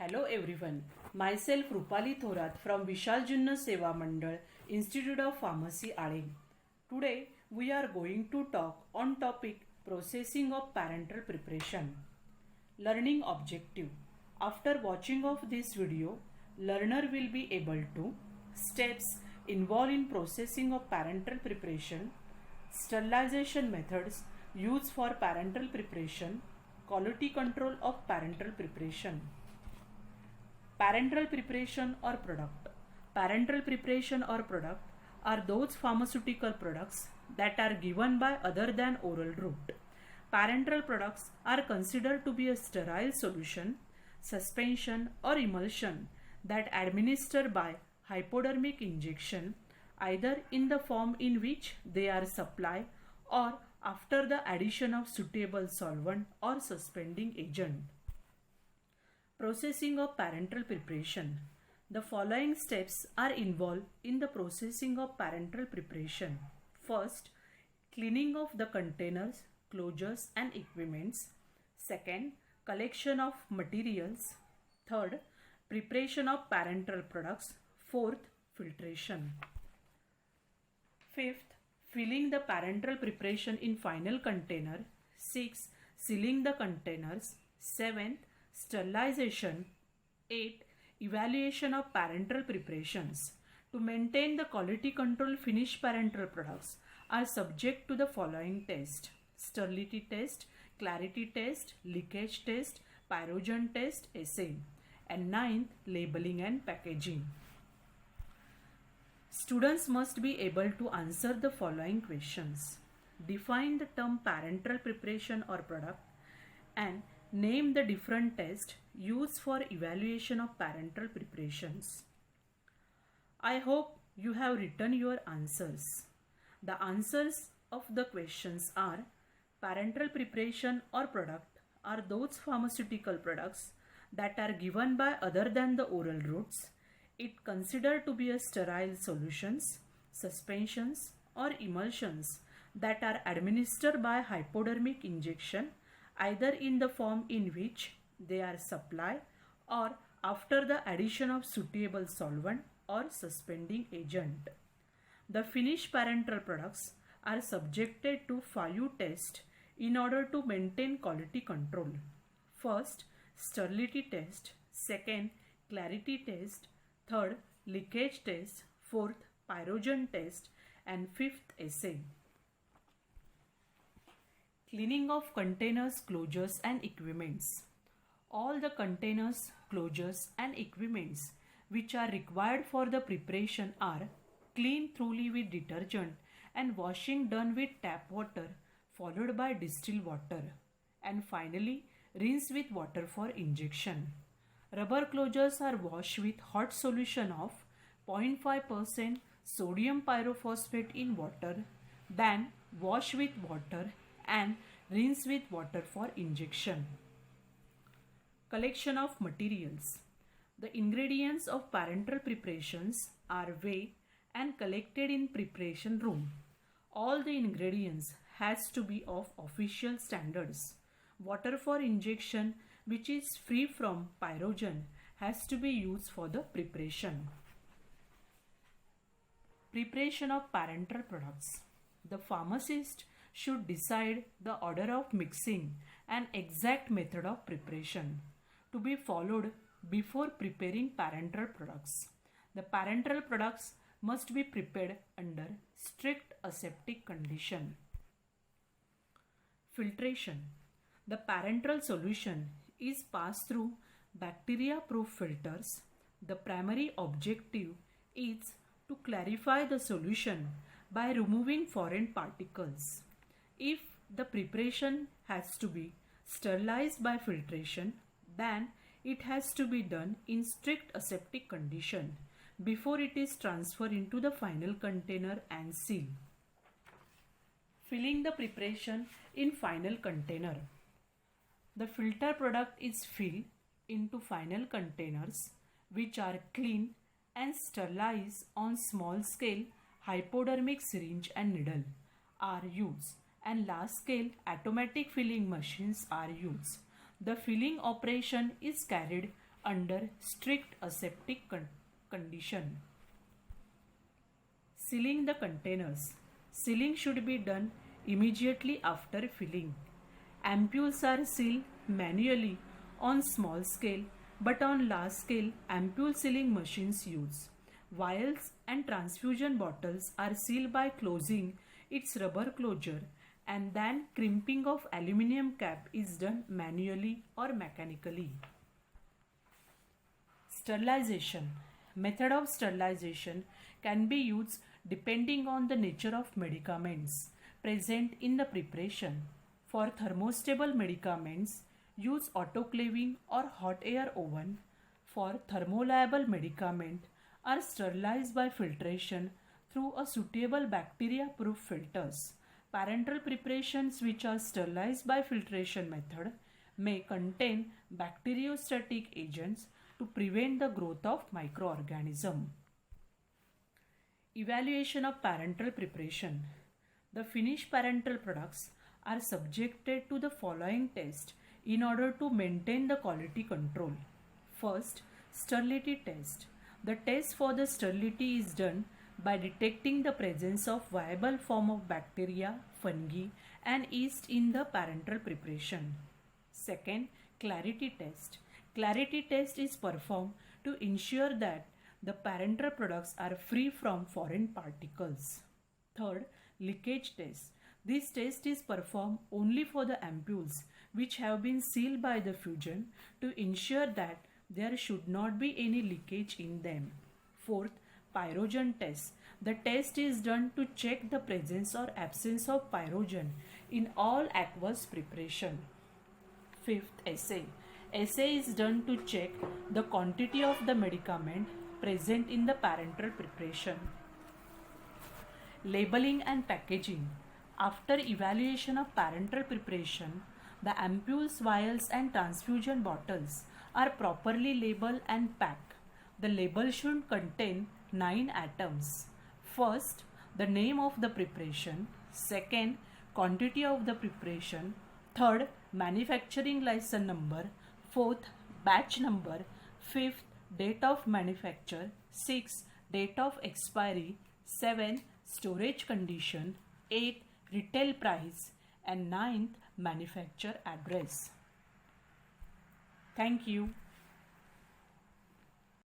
Hello everyone, myself Rupali Thorat from Vishal Junna Seva Mandal, Institute of Pharmacy, Aling. Today we are going to talk on topic processing of parenteral preparation. Learning objective. After watching of this video, learner will be able to steps involved in processing of parenteral preparation, sterilization methods used for parenteral preparation, quality control of parenteral preparation. Parenteral preparation or product. Parenteral preparation or product are those pharmaceutical products that are given by other than oral route. Parenteral products are considered to be a sterile solution, suspension or emulsion that administered by hypodermic injection either in the form in which they are supplied or after the addition of suitable solvent or suspending agent. Processing of parenteral preparation. The following steps are involved in the processing of parenteral preparation. First, cleaning of the containers, closures and equipments. Second, collection of materials. Third, preparation of parenteral products. Fourth, filtration. Fifth, filling the parenteral preparation in final container. Sixth, sealing the containers. Seventh, sterilization. 8. Evaluation of parenteral preparations. To maintain the quality control, finished parenteral products are subject to the following test: sterility test, clarity test, leakage test, pyrogen test, assay. And 9th, labeling and packaging. Students must be able to answer the following questions. Define the term parenteral preparation or product and name the different tests used for evaluation of parenteral preparations. I hope you have written your answers. The answers of the questions are: parenteral preparation or product are those pharmaceutical products that are given by other than the oral routes. It considered to be a sterile solutions, suspensions or emulsions that are administered by hypodermic injection either in the form in which they are supplied or after the addition of suitable solvent or suspending agent. The finished parenteral products are subjected to 5 tests in order to maintain quality control. First, sterility test. Second, clarity test. Third, leakage test. Fourth, pyrogen test. And fifth, assay. Cleaning of containers, closures and equipments. All the containers, closures and equipments which are required for the preparation are cleaned thoroughly with detergent and washing done with tap water followed by distilled water, and finally rinse with water for injection. Rubber closures are washed with hot solution of 0.5% sodium pyrophosphate in water, then wash with water and rinse with water for injection. Collection of materials. The ingredients of parenteral preparations are weighed and collected in preparation room. All the ingredients has to be of official standards. Water for injection which is free from pyrogen has to be used for the preparation. Preparation of parenteral products. The pharmacist should decide the order of mixing and exact method of preparation to be followed before preparing parenteral products. The parenteral products must be prepared under strict aseptic condition. Filtration. The parenteral solution is passed through bacteria-proof filters. The primary objective is to clarify the solution by removing foreign particles. If the preparation has to be sterilized by filtration, then it has to be done in strict aseptic condition before it is transferred into the final container and sealed. Filling the preparation in final container. The filter product is filled into final containers which are cleaned and sterilized on small scale. Hypodermic syringe and needle are used, and large scale automatic filling machines are used. The filling operation is carried under strict aseptic condition. Sealing the containers. Sealing should be done immediately after filling. Ampules are sealed manually on small scale, but on large scale, ampule sealing machines use. Vials and transfusion bottles are sealed by closing its rubber closure, and then crimping of aluminum cap is done manually or mechanically. Sterilization. Method of sterilization can be used depending on the nature of medicaments present in the preparation. For thermostable medicaments, use autoclaving or hot air oven. For thermoliable medicament, are sterilized by filtration through a suitable bacteria-proof filters. Parenteral preparations which are sterilized by filtration method may contain bacteriostatic agents to prevent the growth of microorganism. Evaluation of parenteral preparation. The finished parenteral products are subjected to the following test in order to maintain the quality control. First, sterility test. The test for the sterility is done by detecting the presence of viable form of bacteria, fungi and yeast in the parenteral preparation. Second, clarity test. Clarity test is performed to ensure that the parenteral products are free from foreign particles. Third, leakage test. This test is performed only for the ampules which have been sealed by the fusion to ensure that there should not be any leakage in them. Fourth, pyrogen test. The test is done to check the presence or absence of pyrogen in all aqueous preparation. Fifth, assay. Assay is done to check the quantity of the medicament present in the parenteral preparation. Labeling and packaging. After evaluation of parenteral preparation, the ampules, vials and transfusion bottles are properly labeled and packed. The label should contain 9 items. First, the name of the preparation. Second, quantity of the preparation. Third, manufacturing license number. Fourth, batch number. Fifth, date of manufacture. Sixth, date of expiry. 7, storage condition. 8, retail price. And 9th, manufacturer address. Thank you.